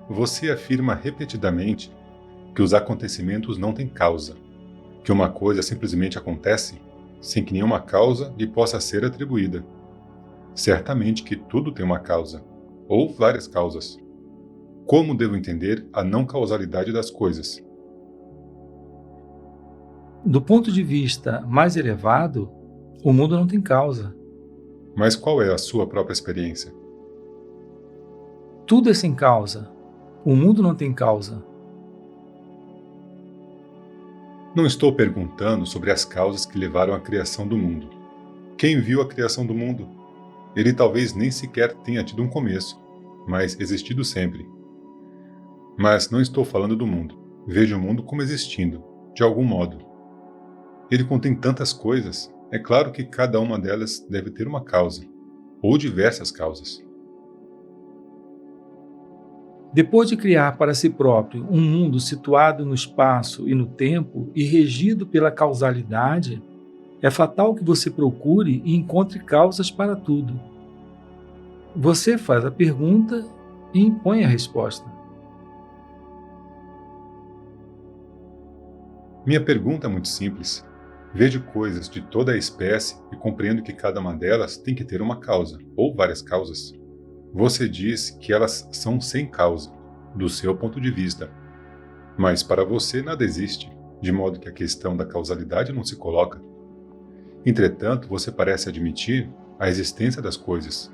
Você afirma repetidamente que os acontecimentos não têm causa, que uma coisa simplesmente acontece sem que nenhuma causa lhe possa ser atribuída. Certamente que tudo tem uma causa, ou várias causas. Como devo entender a não causalidade das coisas? Do ponto de vista mais elevado, o mundo não tem causa. Mas qual é a sua própria experiência? Tudo é sem causa. O mundo não tem causa. Não estou perguntando sobre as causas que levaram à criação do mundo. Quem viu a criação do mundo? Ele talvez nem sequer tenha tido um começo, mas existido sempre. Mas não estou falando do mundo. Vejo o mundo como existindo, de algum modo. Ele contém tantas coisas, é claro que cada uma delas deve ter uma causa, ou diversas causas. Depois de criar para si próprio um mundo situado no espaço e no tempo e regido pela causalidade, é fatal que você procure e encontre causas para tudo. Você faz a pergunta e impõe a resposta. Minha pergunta é muito simples. Vejo coisas de toda a espécie e compreendo que cada uma delas tem que ter uma causa, ou várias causas. Você diz que elas são sem causa, do seu ponto de vista. Mas para você nada existe, de modo que a questão da causalidade não se coloca. Entretanto, você parece admitir a existência das coisas,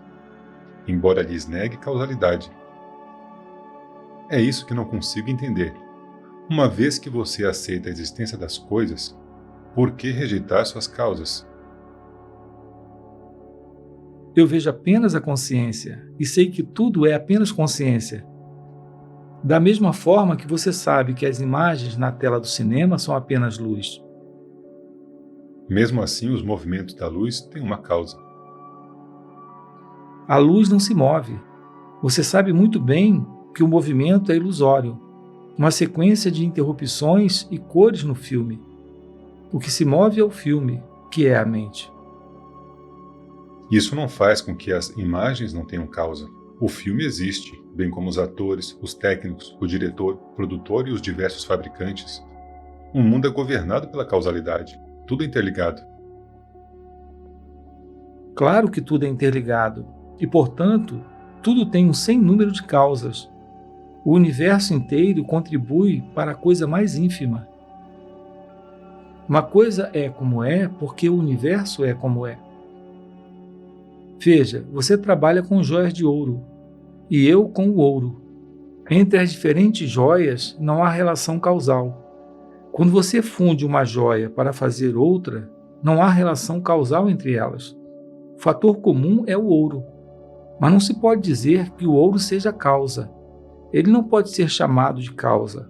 embora lhes negue causalidade. É isso que não consigo entender. Uma vez que você aceita a existência das coisas, por que rejeitar suas causas? Eu vejo apenas a consciência e sei que tudo é apenas consciência. Da mesma forma que você sabe que as imagens na tela do cinema são apenas luz. Mesmo assim, os movimentos da luz têm uma causa. A luz não se move. Você sabe muito bem que o movimento é ilusório, uma sequência de interrupções e cores no filme. O que se move é o filme, que é a mente. Isso não faz com que as imagens não tenham causa. O filme existe, bem como os atores, os técnicos, o diretor, o produtor e os diversos fabricantes. O mundo é governado pela causalidade. Tudo é interligado. Claro que tudo é interligado e, portanto, tudo tem um sem número de causas. O universo inteiro contribui para a coisa mais ínfima. Uma coisa é como é porque o universo é como é. Veja, você trabalha com joias de ouro e eu com o ouro. Entre as diferentes joias não há relação causal. Quando você funde uma joia para fazer outra, não há relação causal entre elas. O fator comum é o ouro, mas não se pode dizer que o ouro seja causa. Ele não pode ser chamado de causa,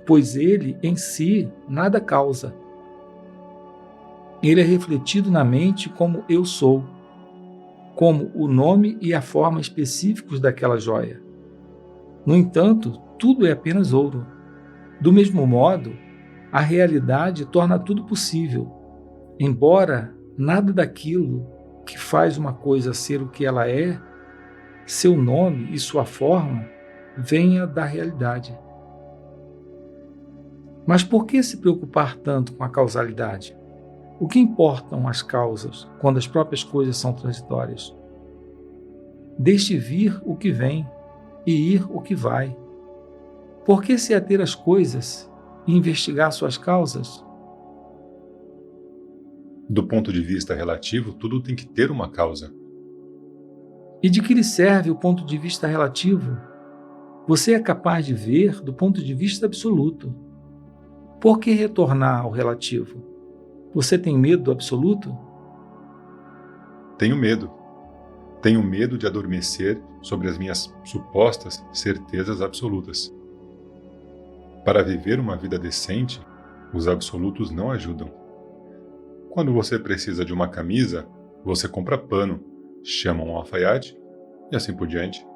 pois ele, em si, nada causa. Ele é refletido na mente como eu sou, como o nome e a forma específicos daquela joia. No entanto, tudo é apenas ouro. Do mesmo modo, a realidade torna tudo possível, embora nada daquilo que faz uma coisa ser o que ela é, seu nome e sua forma, venha da realidade. Mas por que se preocupar tanto com a causalidade? O que importam as causas quando as próprias coisas são transitórias? Deixe vir o que vem e ir o que vai. Por que se ater às coisas e investigar suas causas? Do ponto de vista relativo, tudo tem que ter uma causa. E de que lhe serve o ponto de vista relativo? Você é capaz de ver do ponto de vista absoluto. Por que retornar ao relativo? Você tem medo do absoluto? Tenho medo. Tenho medo de adormecer sobre as minhas supostas certezas absolutas. Para viver uma vida decente, os absolutos não ajudam. Quando você precisa de uma camisa, você compra pano, chama um alfaiate e assim por diante.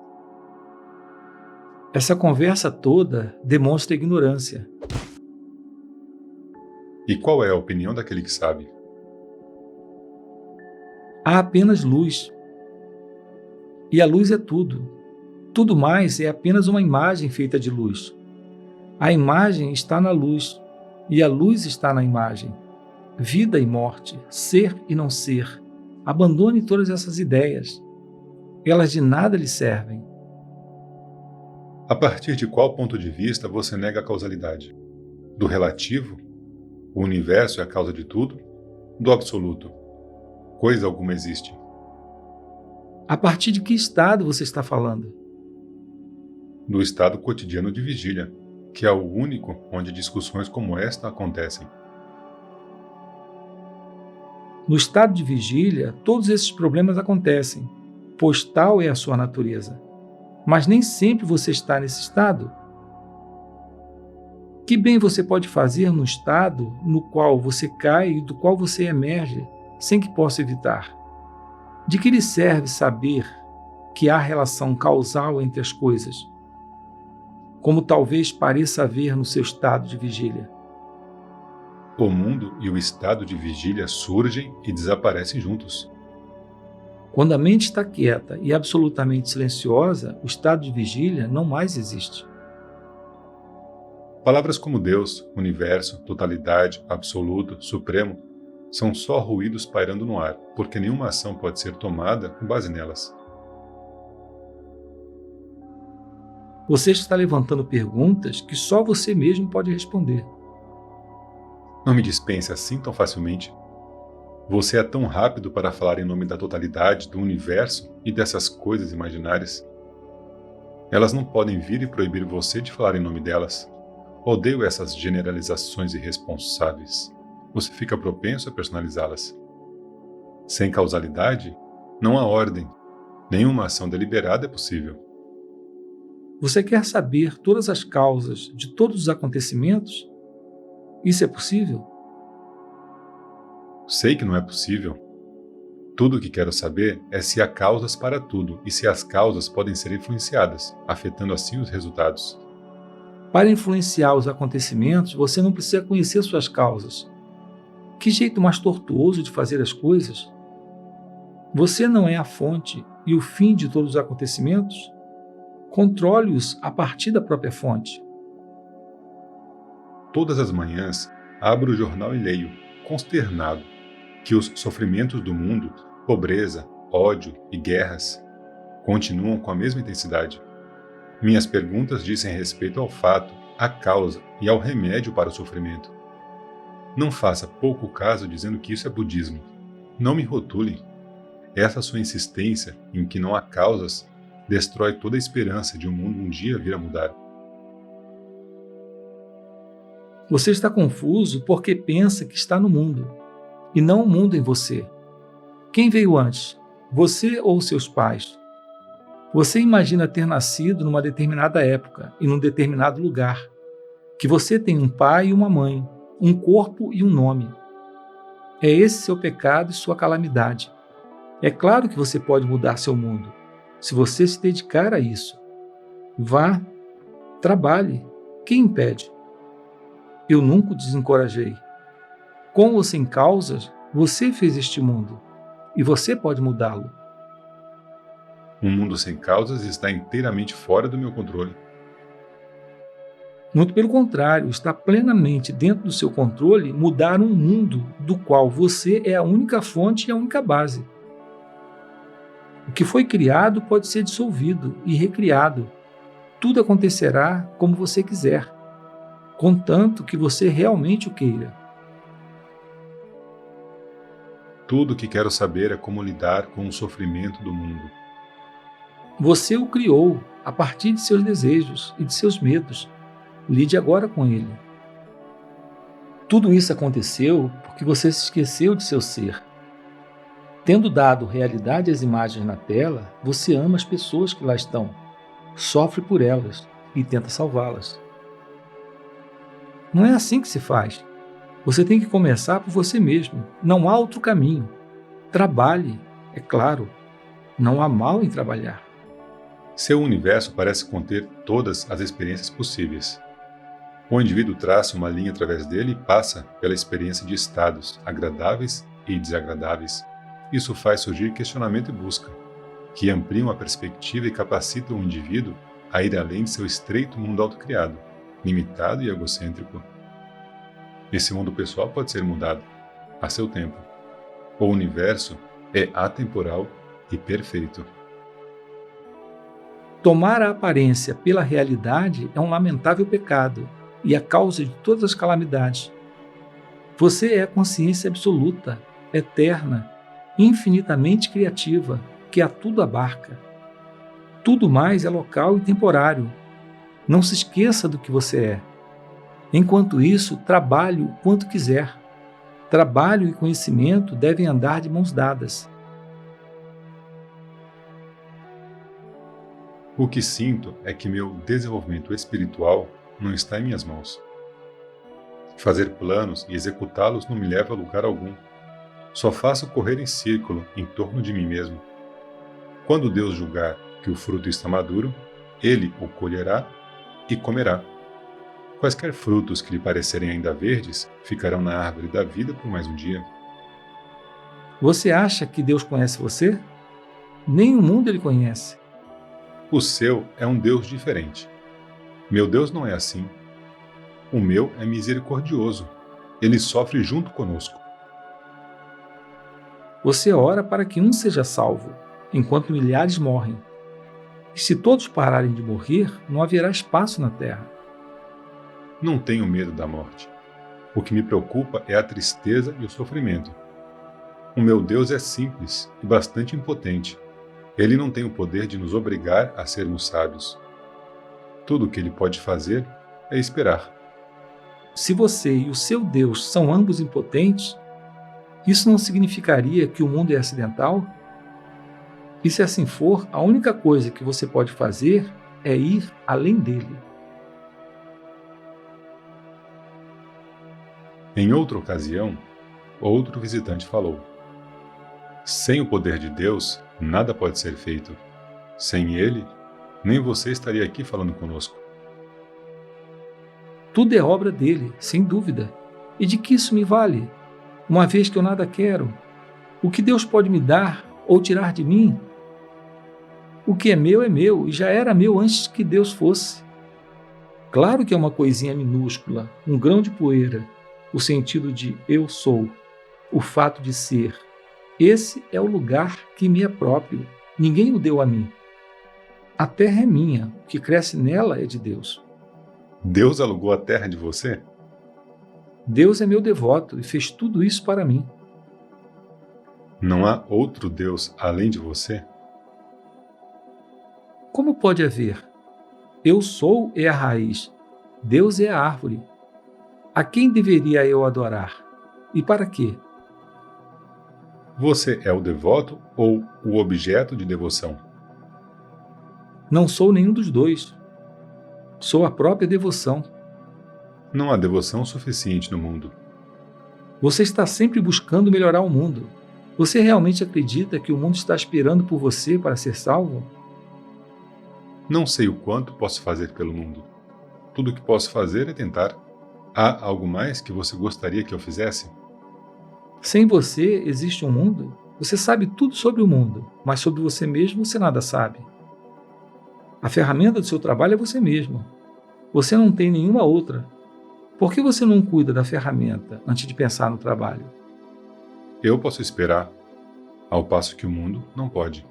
Essa conversa toda demonstra ignorância. E qual é a opinião daquele que sabe? Há apenas luz. E a luz é tudo. Tudo mais é apenas uma imagem feita de luz. A imagem está na luz, e a luz está na imagem. Vida e morte, ser e não ser. Abandone todas essas ideias. Elas de nada lhe servem. A partir de qual ponto de vista você nega a causalidade? Do relativo? O universo é a causa de tudo? Do absoluto? Coisa alguma existe? A partir de que estado você está falando? Do estado cotidiano de vigília, que é o único onde discussões como esta acontecem. No estado de vigília, todos esses problemas acontecem, pois tal é a sua natureza. Mas nem sempre você está nesse estado. Que bem você pode fazer no estado no qual você cai e do qual você emerge, sem que possa evitar? De que lhe serve saber que há relação causal entre as coisas, como talvez pareça haver no seu estado de vigília? O mundo e o estado de vigília surgem e desaparecem juntos. Quando a mente está quieta e absolutamente silenciosa, o estado de vigília não mais existe. Palavras como Deus, universo, totalidade, absoluto, supremo, são só ruídos pairando no ar, porque nenhuma ação pode ser tomada com base nelas. Você está levantando perguntas que só você mesmo pode responder. Não me dispense assim tão facilmente. Você é tão rápido para falar em nome da totalidade, do universo e dessas coisas imaginárias. Elas não podem vir e proibir você de falar em nome delas. Odeio essas generalizações irresponsáveis. Você fica propenso a personalizá-las. Sem causalidade, não há ordem. Nenhuma ação deliberada é possível. Você quer saber todas as causas de todos os acontecimentos? Isso é possível? Sei que não é possível. Tudo o que quero saber é se há causas para tudo e se as causas podem ser influenciadas, afetando assim os resultados. Para influenciar os acontecimentos, você não precisa conhecer suas causas. Que jeito mais tortuoso de fazer as coisas? Você não é a fonte e o fim de todos os acontecimentos? Controle-os a partir da própria fonte. Todas as manhãs, abro o jornal e leio, consternado, que os sofrimentos do mundo, pobreza, ódio e guerras, continuam com a mesma intensidade. Minhas perguntas dizem respeito ao fato, à causa e ao remédio para o sofrimento. Não faça pouco caso dizendo que isso é budismo. Não me rotule. Essa sua insistência em que não há causas destrói toda a esperança de um mundo um dia vir a mudar. Você está confuso porque pensa que está no mundo, e não o mundo em você. Quem veio antes, você ou seus pais? Você imagina ter nascido numa determinada época e num determinado lugar, que você tem um pai e uma mãe, um corpo e um nome. É esse seu pecado e sua calamidade. É claro que você pode mudar seu mundo, se você se dedicar a isso. Vá, trabalhe. Quem impede? Eu nunca o desencorajei. Com ou sem causas, você fez este mundo, e você pode mudá-lo. Um mundo sem causas está inteiramente fora do meu controle. Muito pelo contrário, está plenamente dentro do seu controle mudar um mundo do qual você é a única fonte e a única base. O que foi criado pode ser dissolvido e recriado. Tudo acontecerá como você quiser, contanto que você realmente o queira. Tudo o que quero saber é como lidar com o sofrimento do mundo. Você o criou a partir de seus desejos e de seus medos. Lide agora com ele. Tudo isso aconteceu porque você se esqueceu de seu ser. Tendo dado realidade às imagens na tela, você ama as pessoas que lá estão, sofre por elas e tenta salvá-las. Não é assim que se faz. Você tem que começar por você mesmo. Não há outro caminho. Trabalhe, é claro. Não há mal em trabalhar. Seu universo parece conter todas as experiências possíveis. O indivíduo traça uma linha através dele e passa pela experiência de estados agradáveis e desagradáveis. Isso faz surgir questionamento e busca. que ampliam a perspectiva e capacitam o indivíduo a ir além de seu estreito mundo autocriado, limitado e egocêntrico. Esse mundo pessoal pode ser mudado, a seu tempo. O universo é atemporal e perfeito. Tomar a aparência pela realidade é um lamentável pecado e a causa de todas as calamidades. Você é a consciência absoluta, eterna, infinitamente criativa, que a tudo abarca. Tudo mais é local e temporário. Não se esqueça do que você é. Enquanto isso, trabalhe o quanto quiser. Trabalho e conhecimento devem andar de mãos dadas. O que sinto é que meu desenvolvimento espiritual não está em minhas mãos. Fazer planos e executá-los não me leva a lugar algum. Só faço correr em círculo em torno de mim mesmo. Quando Deus julgar que o fruto está maduro, Ele o colherá e comerá. Quaisquer frutos que lhe parecerem ainda verdes ficarão na árvore da vida por mais um dia. Você acha que Deus conhece você? Nem o mundo ele conhece. O seu é um Deus diferente. Meu Deus não é assim. O meu é misericordioso. Ele sofre junto conosco. Você ora para que um seja salvo, enquanto milhares morrem. E se todos pararem de morrer, não haverá espaço na terra. Não tenho medo da morte. O que me preocupa é a tristeza e o sofrimento. O meu Deus é simples e bastante impotente. Ele não tem o poder de nos obrigar a sermos sábios. Tudo o que ele pode fazer é esperar. Se você e o seu Deus são ambos impotentes, isso não significaria que o mundo é acidental? E se assim for, a única coisa que você pode fazer é ir além dele. Em outra ocasião, outro visitante falou: sem o poder de Deus, nada pode ser feito. Sem ele, nem você estaria aqui falando conosco. Tudo é obra dele, sem dúvida. E de que isso me vale, uma vez que eu nada quero? O que Deus pode me dar ou tirar de mim? O que é meu e já era meu antes que Deus fosse. Claro que é uma coisinha minúscula, um grão de poeira, o sentido de eu sou, o fato de ser. Esse é o lugar que me é próprio, ninguém o deu a mim. A terra é minha, o que cresce nela é de Deus. Deus alugou a terra de você? Deus é meu devoto e fez tudo isso para mim. Não há outro Deus além de você? Como pode haver? Eu sou é a raiz, Deus é a árvore. A quem deveria eu adorar? E para quê? Você é o devoto ou o objeto de devoção? Não sou nenhum dos dois. Sou a própria devoção. Não há devoção suficiente no mundo. Você está sempre buscando melhorar o mundo. Você realmente acredita que o mundo está esperando por você para ser salvo? Não sei o quanto posso fazer pelo mundo. Tudo o que posso fazer é tentar. Há algo mais que você gostaria que eu fizesse? Sem você existe um mundo? Você sabe tudo sobre o mundo, mas sobre você mesmo você nada sabe. A ferramenta do seu trabalho é você mesmo. Você não tem nenhuma outra. Por que você não cuida da ferramenta antes de pensar no trabalho? Eu posso esperar, ao passo que o mundo não pode.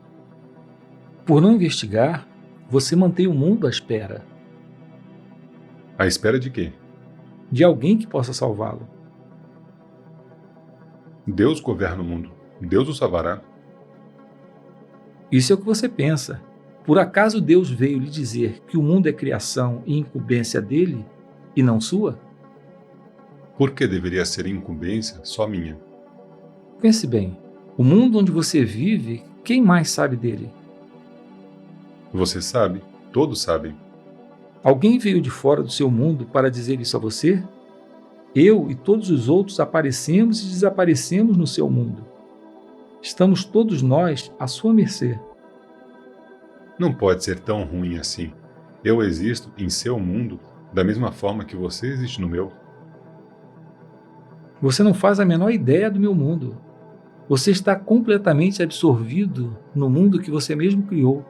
Por não investigar, você mantém o mundo à espera À espera de quê? de alguém que possa salvá-lo. Deus governa o mundo. Deus o salvará. Isso é o que você pensa. Por acaso Deus veio lhe dizer que o mundo é criação e incumbência dele e não sua? Por que deveria ser incumbência só minha? Pense bem, o mundo onde você vive, quem mais sabe dele? Você sabe, todos sabem. Alguém veio de fora do seu mundo para dizer isso a você? Eu e todos os outros aparecemos e desaparecemos no seu mundo. Estamos todos nós à sua mercê. Não pode ser tão ruim assim. Eu existo em seu mundo da mesma forma que você existe no meu. Você não faz a menor ideia do meu mundo. Você está completamente absorvido no mundo que você mesmo criou.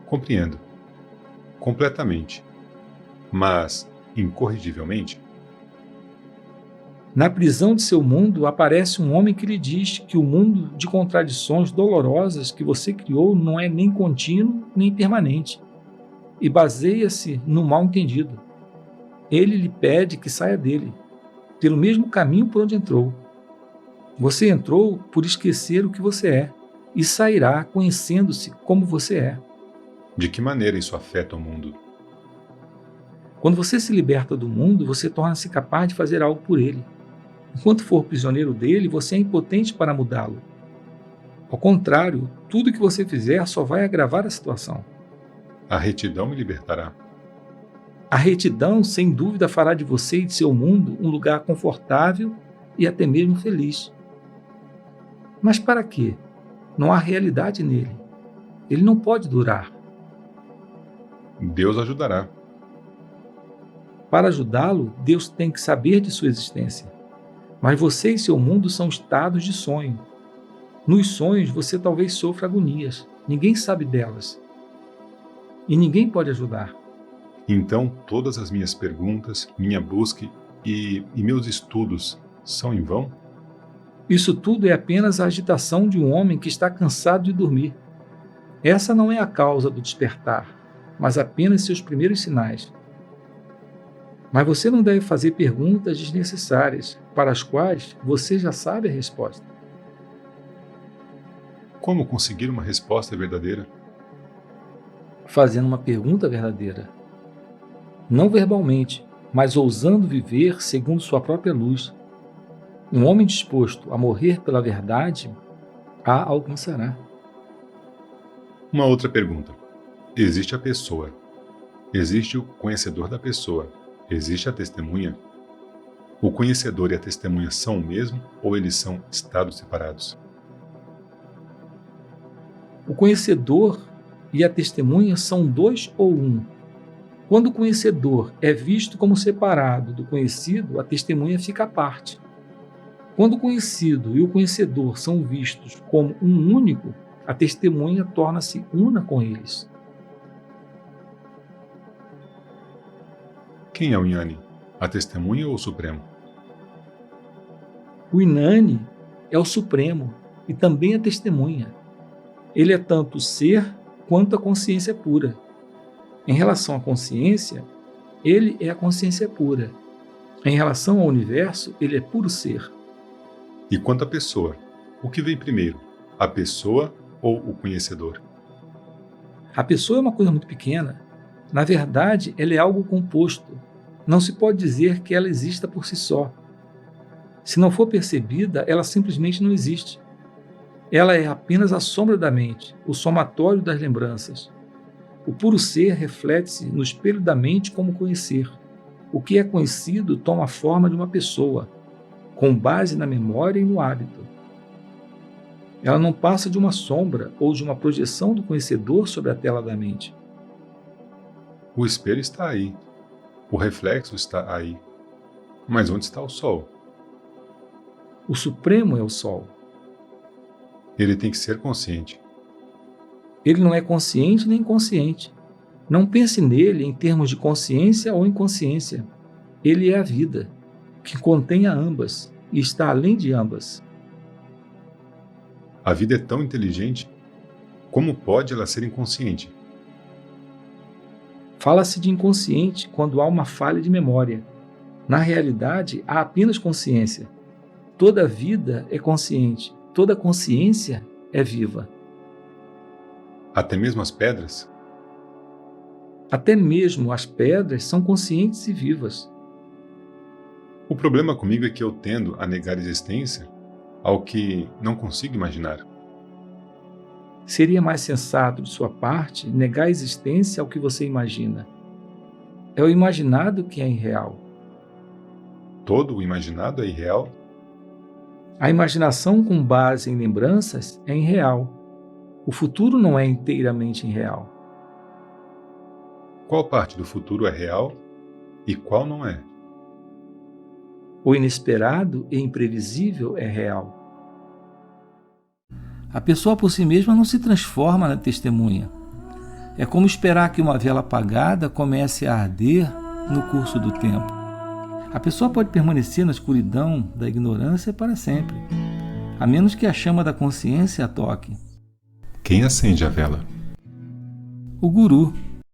Compreendo. Completamente. Mas, incorrigivelmente? Na prisão de seu mundo aparece um homem que lhe diz que o mundo de contradições dolorosas que você criou não é nem contínuo nem permanente e baseia-se no mal-entendido. Ele lhe pede que saia dele, pelo mesmo caminho por onde entrou. Você entrou por esquecer o que você é e sairá conhecendo-se como você é. De que maneira isso afeta o mundo? Quando você se liberta do mundo, você torna-se capaz de fazer algo por ele. Enquanto for prisioneiro dele, você é impotente para mudá-lo. Ao contrário, tudo que você fizer só vai agravar a situação. A retidão me libertará. A retidão, sem dúvida, fará de você e de seu mundo um lugar confortável e até mesmo feliz. Mas para quê? Não há realidade nele. Ele não pode durar. Deus ajudará. Para ajudá-lo, Deus tem que saber de sua existência. Mas você e seu mundo são estados de sonho. Nos sonhos, você talvez sofra agonias. Ninguém sabe delas. E ninguém pode ajudar. Então, todas as minhas perguntas, minha busca e meus estudos são em vão? Isso tudo é apenas a agitação de um homem que está cansado de dormir. Essa não é a causa do despertar, mas apenas seus primeiros sinais. Mas você não deve fazer perguntas desnecessárias, para as quais você já sabe a resposta. Como conseguir uma resposta verdadeira? Fazendo uma pergunta verdadeira. Não verbalmente, mas ousando viver segundo sua própria luz. Um homem disposto a morrer pela verdade a alcançará. Uma outra pergunta. Existe a pessoa. Existe o conhecedor da pessoa. Existe a testemunha. O conhecedor e a testemunha são o mesmo ou eles são estados separados? O conhecedor e a testemunha são dois ou um. Quando o conhecedor é visto como separado do conhecido, a testemunha fica à parte. Quando o conhecido e o conhecedor são vistos como um único, a testemunha torna-se una com eles. Quem é o Inhani? A testemunha ou o Supremo? O Inani é o Supremo e também a testemunha. Ele é tanto o ser quanto a consciência pura. Em relação à consciência, ele é a consciência pura. Em relação ao universo, ele é puro ser. E quanto à pessoa? O que vem primeiro? A pessoa ou o conhecedor? A pessoa é uma coisa muito pequena. Na verdade, ela é algo composto. Não se pode dizer que ela exista por si só. Se não for percebida, ela simplesmente não existe. Ela é apenas a sombra da mente, o somatório das lembranças. O puro ser reflete-se no espelho da mente como conhecer. O que é conhecido toma a forma de uma pessoa, com base na memória e no hábito. Ela não passa de uma sombra ou de uma projeção do conhecedor sobre a tela da mente. O espelho está aí. O reflexo está aí. Mas onde está o Sol? O Supremo é o Sol. Ele tem que ser consciente. Ele não é consciente nem inconsciente. Não pense nele em termos de consciência ou inconsciência. Ele é a vida, que contém a ambas e está além de ambas. A vida é tão inteligente. Como pode ela ser inconsciente? Fala-se de inconsciente quando há uma falha de memória. Na realidade, há apenas consciência. Toda vida é consciente, toda consciência é viva. Até mesmo as pedras? Até mesmo as pedras são conscientes e vivas. O problema comigo é que eu tendo a negar a existência ao que não consigo imaginar. Seria mais sensato de sua parte negar a existência ao que você imagina. É o imaginado que é irreal. Todo o imaginado é irreal? A imaginação com base em lembranças é irreal. O futuro não é inteiramente irreal. Qual parte do futuro é real e qual não é? O inesperado e imprevisível é real. A pessoa por si mesma não se transforma na testemunha. É como esperar que uma vela apagada comece a arder no curso do tempo. A pessoa pode permanecer na escuridão da ignorância para sempre, a menos que a chama da consciência a toque. Quem acende a vela? O guru.